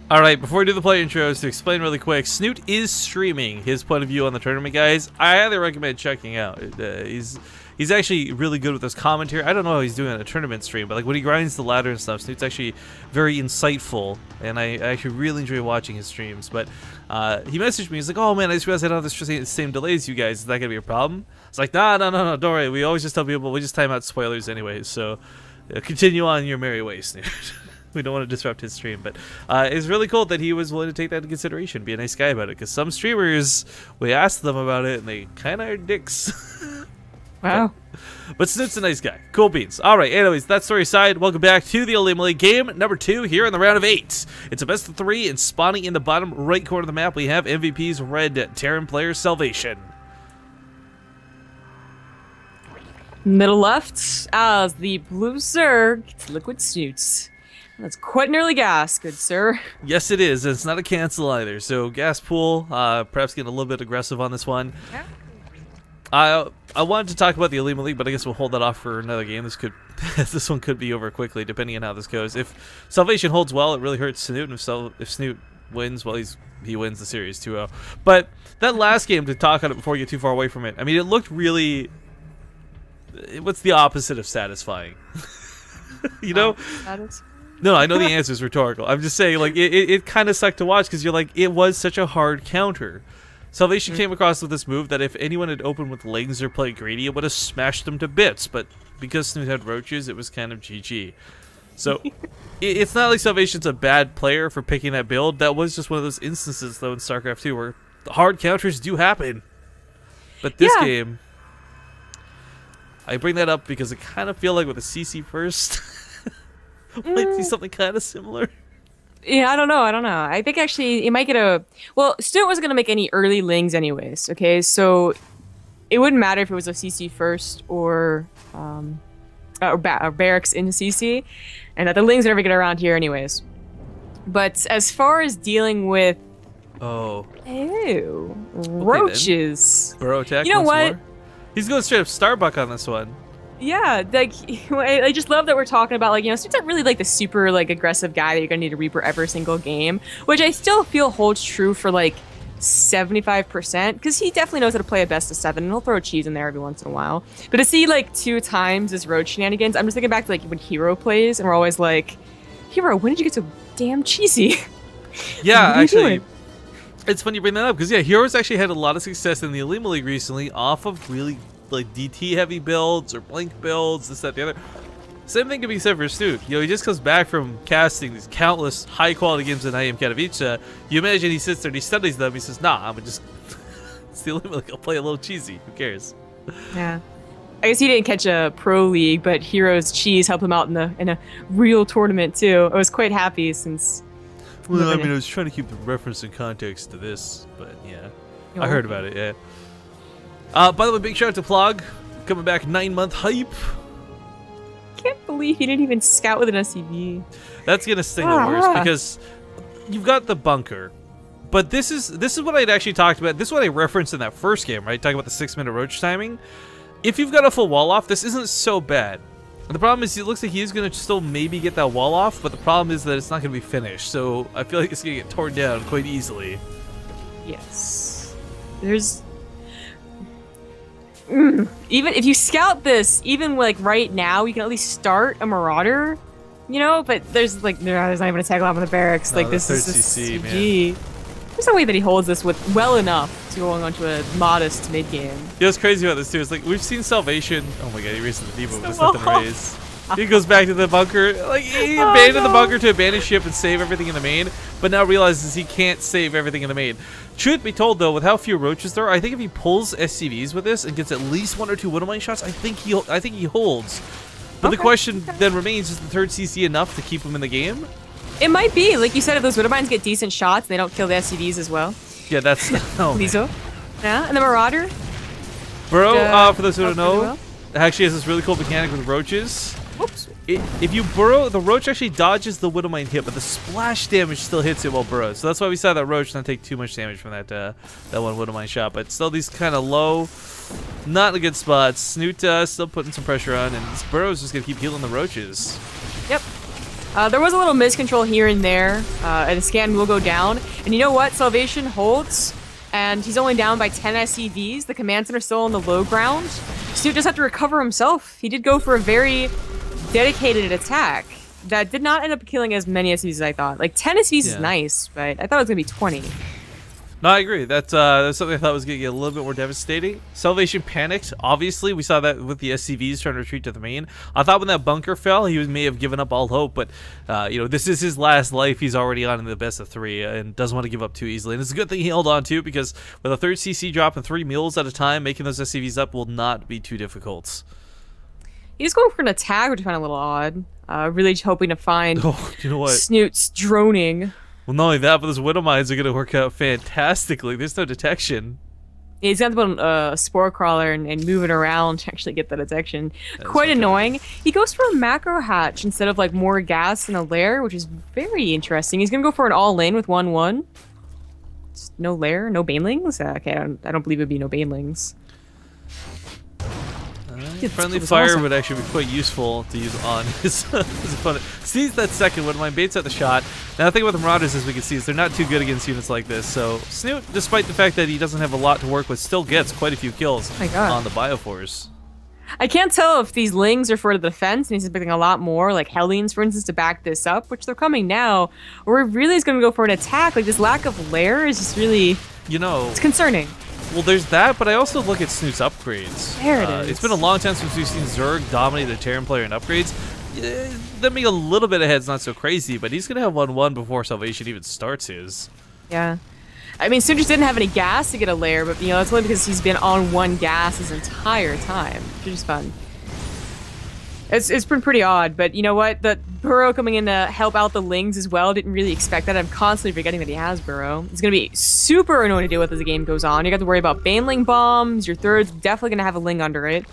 All right, before we do the player intros, to explain really quick, Snute is streaming his point of view on the tournament, guys. I highly recommend checking out. He's actually really good with his commentary. I don't know how he's doing on a tournament stream, but like when he grinds the ladder and stuff, Snute's actually very insightful, and I actually really enjoy watching his streams. But he messaged me. He's like, "Oh man, I just realized I don't have the same delays as you guys. Is that gonna be a problem?" It's like, no, don't worry. We always just tell people we just time out spoilers anyways. So continue on your merry way, Snute. We don't want to disrupt his stream, but it's really cool that he was willing to take that into consideration, be a nice guy about it, because some streamers, we asked them about it, and they kind of are dicks. Wow. But Snoot's a nice guy. Cool beans. All right, anyways, that story aside, welcome back to the OlimoLeague game number 2 here in the round of 8. It's a best of 3, and spawning in the bottom right corner of the map, we have MVP's red Terran player Salvation. Middle left, as the blue Zerg gets liquid Snutes. That's quite an early gas, good sir. Yes, it is. It's not a cancel either. So gas pool, perhaps getting a little bit aggressive on this one. Yeah. I wanted to talk about the OlimoLeague, but I guess we'll hold that off for another game. This one could be over quickly, depending on how this goes. If Salvation holds well, it really hurts Snute, and if Snute wins, well, he wins the series 2-0. But that last game, to talk on it before we get too far away from it, I mean, it looked really... What's the opposite of satisfying? You know? No, I know the answer is rhetorical. I'm just saying, like, it kind of sucked to watch because you're like, it was such a hard counter. Salvation came across with this move that if anyone had opened with legs or played greedy, it would have smashed them to bits. But because Snute had roaches, it was kind of GG. So it's not like Salvation's a bad player for picking that build. That was just one of those instances, though, in StarCraft 2 where the hard counters do happen. But this game, I bring that up because I kind of feel like with a CC first... might see something kind of similar. Yeah, I don't know. I think actually it might get a... Well, Snute wasn't going to make any early lings anyways, okay? So it wouldn't matter if it was a CC first or barracks in CC, and that the lings would never get around here anyways. But as far as dealing with... Oh. Ew. Roaches. Okay, burrow attack. You know what? More. He's going straight up Starbuck on this one. Yeah, like, I just love that we're talking about, like, you know, Snute's not really, like, the super, like, aggressive guy that you're gonna need to Reaper every single game, which I still feel holds true for, like, 75%, because he definitely knows how to play a best of 7, and he'll throw cheese in there every once in a while. But to see, like, 2 times his road shenanigans, I'm just thinking back to, like, when Hero plays, and we're always like, Hero, when did you get so damn cheesy? Yeah, actually, it's funny you bring that up, because, yeah, Hero's actually had a lot of success in the OlimoLeague recently off of really... like DT heavy builds or blink builds, this, that, the other. Same thing can be said for Snute. You know, he just comes back from casting these countless high quality games in IM Katowice. You imagine he sits there and he studies them. He says, "Nah, I'm gonna just it's the OlimoLeague. I'll play a little cheesy. Who cares?" Yeah. I guess he didn't catch a pro league, but Hero's cheese helped him out in a real tournament too. I was quite happy since. Well, I mean, I was trying to keep the reference and context to this, but yeah, I heard about it. Yeah. By the way, big shout out to Plog, coming back 9-month hype. Can't believe he didn't even scout with an SCV. That's gonna sting the worst because you've got the bunker, but this is what I'd actually talked about. This is what I referenced in that first game, right? Talking about the 6-minute roach timing. If you've got a full wall off, this isn't so bad. And the problem is, it looks like he's gonna still maybe get that wall off, but the problem is that it's not gonna be finished. So I feel like it's gonna get torn down quite easily. Yes, there's. Even if you scout this, even like right now, you can at least start a Marauder, you know. But there's like there's not even a tag on the barracks. No, like this is CC, man. There's no way that he holds this with well enough to going on to a modest mid game. Yeah, what's crazy about this too is like we've seen Salvation. Oh my god, he raised the Devo, but it's nothing to raise. He goes back to the bunker. Like he abandoned the bunker to abandon ship and save everything in the main, but now realizes he can't save everything in the main. Truth be told, though, with how few roaches there are, I think if he pulls SCVs with this and gets at least 1 or 2 Widowmine shots, I think he holds. But the question then remains: is the 3rd CC enough to keep him in the game? It might be, like you said, if those Widowmines get decent shots, they don't kill the SCVs as well. Yeah, that's. Oh, Lizo. Yeah, and the Marauder. Burrow, for those who don't know, actually has this really cool mechanic with roaches. Whoops. If you burrow, the roach actually dodges the Widowmine hit, but the splash damage still hits it while burrows. So that's why we saw that roach not take too much damage from that one Widowmine shot. But still, these kind of low, not in a good spot. Snute still putting some pressure on, and this burrow is just gonna keep healing the roaches. Yep. There was a little miscontrol here and there, and the scan will go down. And you know what? Salvation holds, and he's only down by 10 SCVs. The command center still on the low ground. Snute does have to recover himself. He did go for a very dedicated attack that did not end up killing as many SCVs as I thought. Like 10 SCVs is nice, but I thought it was gonna be 20. No, I agree. That's something I thought was going to get a little bit more devastating. Salvation panicked. Obviously, we saw that with the SCVs trying to retreat to the main. I thought when that bunker fell, he may have given up all hope, but you know, this is his last life. He's already on in the best of 3 and doesn't want to give up too easily. And it's a good thing he held on too, because with a 3rd CC drop and 3 mules at a time, making those SCVs up will not be too difficult. He's going for an attack, which I find a little odd. Really hoping to find you know what? Snute's droning. Well, not only that, but those Widow Mines are going to work out fantastically. There's no detection. Yeah, he's got to put a Spore Crawler and move it around to actually get the detection. Quite annoying. He goes for a macro hatch instead of like more gas in a lair, which is very interesting. He's going to go for an all-in with 1-1. No lair, no banelings? Okay, I don't believe it would be no banelings. Friendly fire awesome. Would actually be quite useful to use on his opponent. Sees that second one, my baits at the shot. Now the thing about the Marauders, as we can see, is they're not too good against units like this. So Snute, despite the fact that he doesn't have a lot to work with, still gets quite a few kills on the Bioforce. I can't tell if these Lings are for the defense, and he's expecting a lot more, like Hellions, for instance, to back this up, which they're coming now, or he really is going to go for an attack. Like, this lack of lair is just really, you know, it's concerning. Well, there's that, but I also look at Snute's upgrades. There it is. It's been a long time since we've seen Zerg dominate the Terran player in upgrades. Them being a little bit ahead is not so crazy, but he's going to have 1-1 before Salvation even starts his. Yeah. I mean, Snute just didn't have any gas to get a lair, but, you know, that's only because he's been on 1 gas his entire time, which is fun. It's been pretty odd, but you know what? The Burrow coming in to help out the Lings as well, didn't really expect that. I'm constantly forgetting that he has Burrow. It's going to be super annoying to deal with as the game goes on. You got to worry about Baneling bombs. Your third's definitely going to have a Ling under it.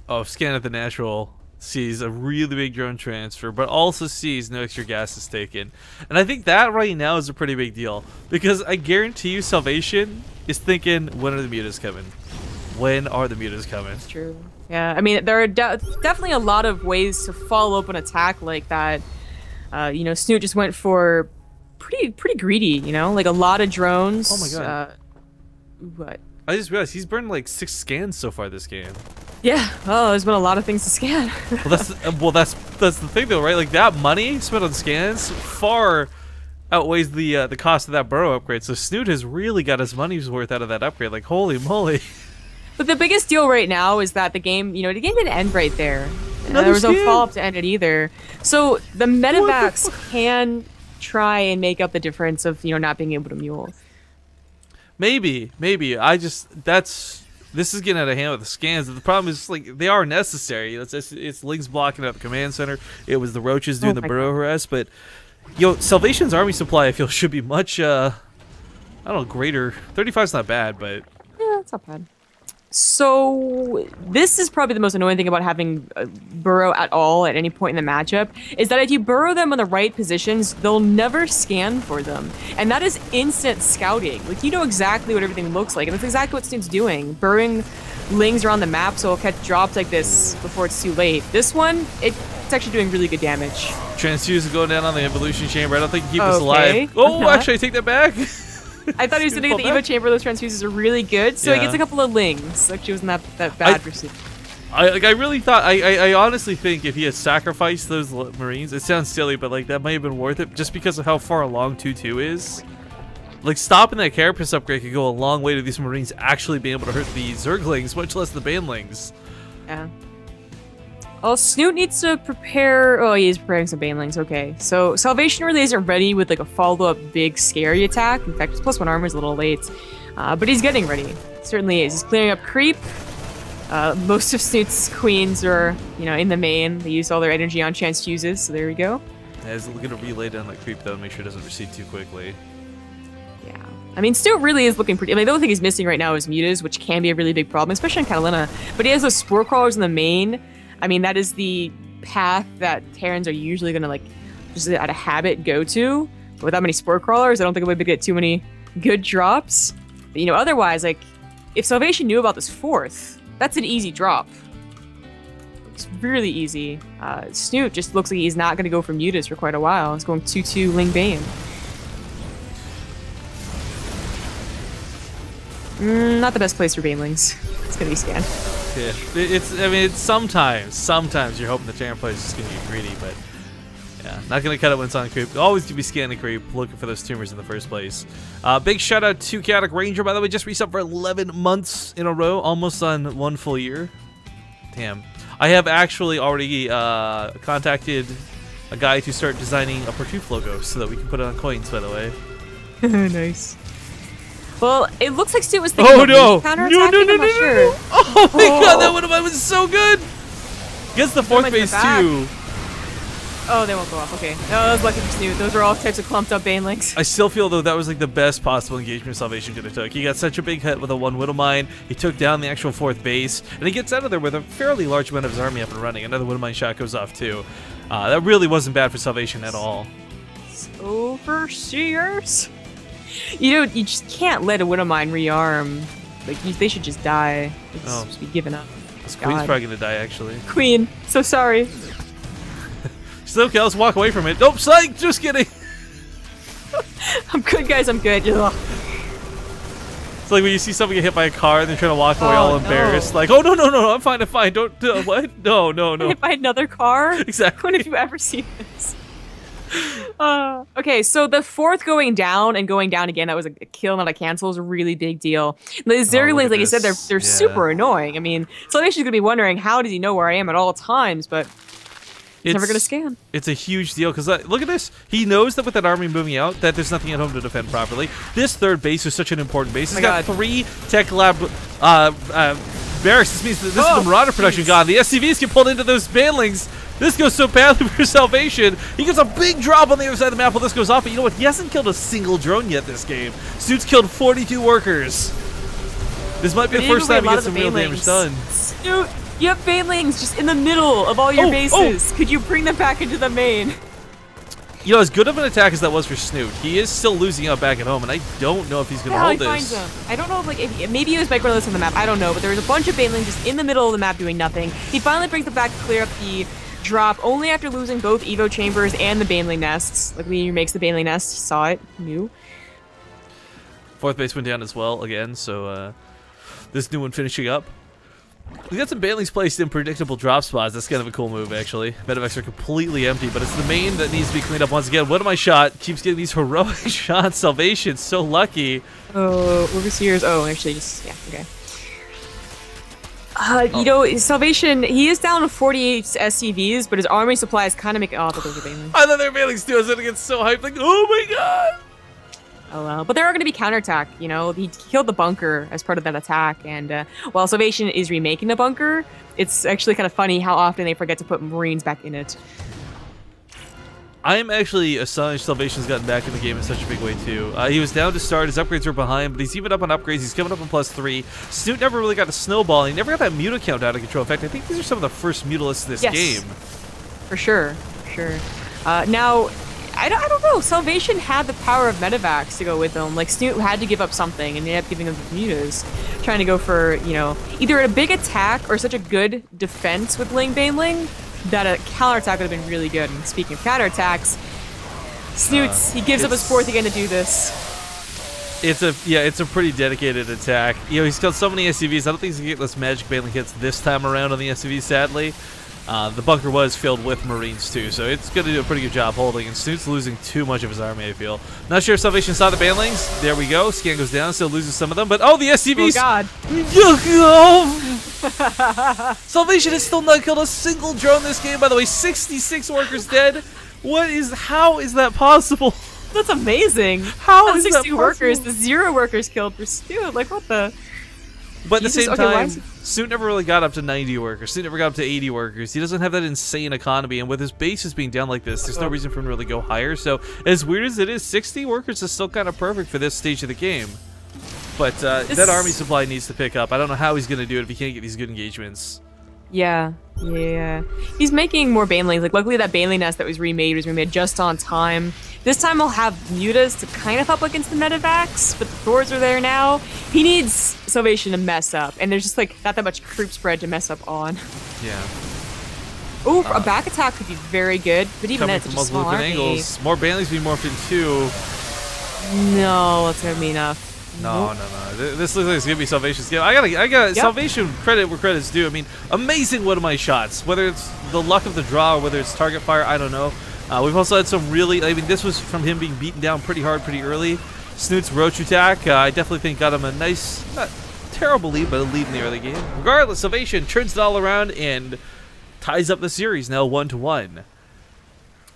Oh, Scan at the Natural sees a really big drone transfer, but also sees no extra gas is taken. And I think that right now is a pretty big deal, because I guarantee you Salvation is thinking, when are the mutas coming? When are the mutas coming? That's true. Yeah, I mean, there are definitely a lot of ways to follow up an attack like that. You know, Snute just went for pretty greedy, you know? Like, a lot of drones. Oh my god. What? I just realized he's burned like 6 scans so far this game. Yeah, oh, there's been a lot of things to scan. well, that's the thing though, right? Like, that money spent on scans far outweighs the cost of that Burrow upgrade. So Snute has really got his money's worth out of that upgrade. Like, holy moly. But the biggest deal right now is that the game, you know, the game didn't end right there. There was no follow-up to end it either. So the medevacs can try and make up the difference of, you know, not being able to mule. Maybe. This is getting out of hand with the scans. The problem is, like, they are necessary. It's Lings blocking out the command center. It was the Roaches doing the Burrow harass. But, yo, Salvation's army supply, I feel, should be much, I don't know, greater. 35's not bad, but... Yeah, it's not bad. So this is probably the most annoying thing about having Burrow at all at any point in the matchup, is that if you burrow them in the right positions, they'll never scan for them. And that is instant scouting. Like, you know exactly what everything looks like, and that's exactly what Snute's doing. Burrowing Lings around the map so it'll catch drops like this before it's too late. This one, it's actually doing really good damage. Transfuse is going down on the evolution chamber. I don't think he keep us alive. Oh, actually, I take that back. I thought he was doing the Evo chamber. Those transfuses are really good, so he gets a couple of Lings. Actually, wasn't that bad for Snute. I really thought, I honestly think if he had sacrificed those Marines, it sounds silly, but like that might have been worth it just because of how far along 2-2 is. Like, stopping that Carapace upgrade could go a long way to these Marines actually being able to hurt the Zerglings, much less the Banelings. Yeah. Oh, Snute needs to prepare... Oh, he is preparing some Banelings. Okay. So, Salvation really isn't ready with, like, a follow-up big, scary attack. In fact, his +1 armor is a little late. But he's getting ready. Certainly is. He's clearing up creep. Most of Snute's queens are, you know, in the main. They use all their energy on transfuses, so there we go. Yeah, he's looking to relay down that creep, though, and make sure it doesn't recede too quickly. Yeah. I mean, Snute really is looking pretty... I mean, the only thing he's missing right now is mutas, which can be a really big problem, especially in Catalina. But he has those Spore Crawlers in the main. I mean, that is the path that Terrans are usually going to, like, just out of habit go to. But without many Spore Crawlers, I don't think I'm going to get too many good drops. But, you know, otherwise, like, if Salvation knew about this 4th, that's an easy drop. It's really easy. Snute just looks like he's not going to go for Mutas for quite a while. He's going 2-2 Ling Bane. Not the best place for Banelings. It's going to be scanned. Yeah, I mean, it's sometimes you're hoping the champ player is just going to get greedy, but yeah, not going to cut it when it's on creep. Always to be scanning creep, looking for those tumors in the first place. Big shout out to Chaotic Ranger, by the way, just resubbed for 11 months in a row, almost on 1 full year. Damn. I have actually already contacted a guy to start designing a Pertooth logo so that we can put it on coins, by the way. Nice. Well, it looks like Stu was thinking counterattacking. No. Sure. Oh my god, that one of mine was so good. Gets the 4th base too. Oh, they won't go off. Okay. No, that was lucky for Snute. Those are all types of clumped up Banelings. I still feel, though, that was like the best possible engagement Salvation could have took. He got such a big hit with a 1 Widowmine. He took down the actual 4th base, and he gets out of there with a fairly large amount of his army up and running. Another Widowmine shot goes off, too. That really wasn't bad for Salvation at all. Overseers. You know, you just can't let a Widowmine rearm. Like, they should just die. It's just be given up. This Queen's probably gonna die, actually. Queen, so sorry. She's okay, let's walk away from it. Nope, psych! Just kidding! I'm good, guys, I'm good. Ugh. It's like when you see somebody get hit by a car and they're trying to walk away all embarrassed. Like, oh, no, I'm fine, Don't, what? No. Hit by another car? Exactly. When have you ever seen this? Okay, so the 4th going down and going down again, that was a kill, not a cancel, is a really big deal. The Zerglings, like you said, they're super annoying. I mean, Salvation's gonna be wondering, how does he know where I am at all times, but he's never gonna scan. It's a huge deal, because look at this. He knows that with that army moving out, that there's nothing at home to defend properly. This 3rd base is such an important base. He's got 3 Tech Lab barracks. This means that this is the Marauder production gone. The SCVs get pulled into those Banelings. This goes so badly for Salvation. He gets a big drop on the other side of the map while this goes off, but you know what? He hasn't killed a single drone yet this game. Snute's killed 42 workers. This might be the first time he gets some real damage done. Snute, you have Banelings just in the middle of all your bases. Could you bring them back into the main? You know, as good of an attack as that was for Snute, he is still losing out back at home, and I don't know if he's going to hold this. Finds them. I don't know if, like, maybe he was microless on the map. I don't know, but there was a bunch of Banelings just in the middle of the map doing nothing. He finally brings them back to clear up the drop, only after losing both Evo Chambers and the Baneling Nests. Like, when he makes the Baneling Nest, saw it, knew. 4th base went down as well, again, so this new one finishing up. We got some Banelings placed in predictable drop spots. That's kind of a cool move, actually. Medevacs are completely empty, but it's the main that needs to be cleaned up once again. What am I shot? Keeps getting these heroic shots. Salvation, so lucky. Oh, Overseers. Oh, actually, just, yeah, okay. You know, Salvation, he is down to 48 SCVs, but his army supplies kind of make it. Oh, those are Banelings. I thought they were Banelings too. I was gonna get so hyped, like, oh my god! Oh well, but there are going to be counterattack. You know, he killed the bunker as part of that attack, and while Salvation is remaking the bunker, it's actually kind of funny how often they forget to put Marines back in it. I am actually astonished Salvation's gotten back in the game in such a big way, too. He was down to start, his upgrades were behind, but he's even up on upgrades, he's coming up on +3. Snute never really got a snowball, and he never got that Muta count out of control. In fact, I think these are some of the first Mutalists in this game. For sure, now, I don't know, Salvation had the power of Medevacs to go with them. Like, Snute had to give up something, and they ended up giving them the Mutas. Trying to go for, you know, either a big attack or such a good defense with Ling Baneling that a counterattack would have been really good. And speaking of counterattacks, Snute, he gives up his 4th again to do this. It's a pretty dedicated attack. You know, he's killed so many SCVs. I don't think he's gonna get less magic Baneling hits this time around on the SCVs, sadly. The bunker was filled with Marines too, so it's going to do a pretty good job holding, and Snute's losing too much of his army, I feel. Not sure if Salvation saw the Banelings. There we go. Scan goes down, still loses some of them, but oh, the SCVs! Oh god! Salvation has still not killed a single drone this game, by the way. 66 workers dead. How is that possible? That's amazing. How is that possible? 60 workers, the 0 workers killed for Snute. Like, what the? But at the same time, Snute never really got up to 90 workers. Snute never got up to 80 workers. He doesn't have that insane economy, and with his bases being down like this, there's no reason for him to really go higher. So, as weird as it is, 60 workers is still kind of perfect for this stage of the game. But that army supply needs to pick up. I don't know how he's going to do it if he can't get these good engagements. Yeah. He's making more Banelings. Like, luckily that Baneling Nest that was remade just on time. This time he'll have Mutas to kind of help against the Medevacs, but the Thors are there now. He needs Salvation to mess up, and there's just, like, not that much creep spread to mess up on. Yeah. Ooh, a back attack could be very good, but even then, it's just a small different angles. More Banleys being morphed into. No, that's gonna be enough. No. This looks like it's gonna be Salvation's game. I got Salvation credit where credit's due. I mean, amazing one of my shots. Whether it's the luck of the draw or whether it's target fire, I don't know. We've also had some really. I mean, this was from him being beaten down pretty hard, pretty early. Snute's roach attack, I definitely think got him a nice, not terrible lead, but a lead in the early game. Regardless, Salvation turns it all around and ties up the series now 1-1.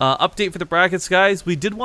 Update for the brackets, guys. We did want